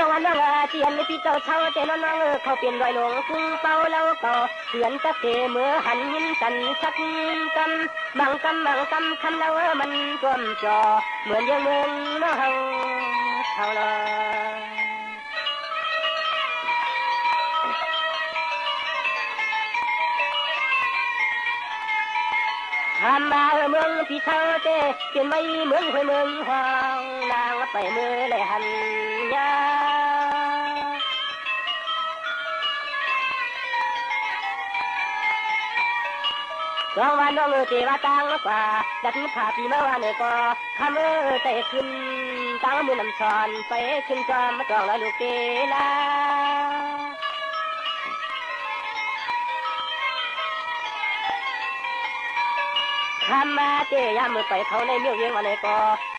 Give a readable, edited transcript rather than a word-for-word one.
จ้าวันน้องเจียนพี่เจ้าเช่าแต่น้องเขาเปลี่ยนรอยหลงกุ้งเป้าแล้วก็เหือนตะเกเมื่อหันยิ้มกันสักกำบางกำคำแล้วมันกลมจอเหมือนยังเมืองน้องเขาลอทำมาเมืองพี่เช่าเต้เปลี่ยนไม่เมืองห้วยเมืองห้องนางไปมือเลยหันยาสองวันน้องเจว่าตังกว่าดัดขาปีเมื่อวานก็ทำเตะขึ้นตั้งมือลำชอนไปขึ้นจอมมาจองแล้วลูกเกลาทำมาเจยามมือไปเขาในเมียวเวียงวันก็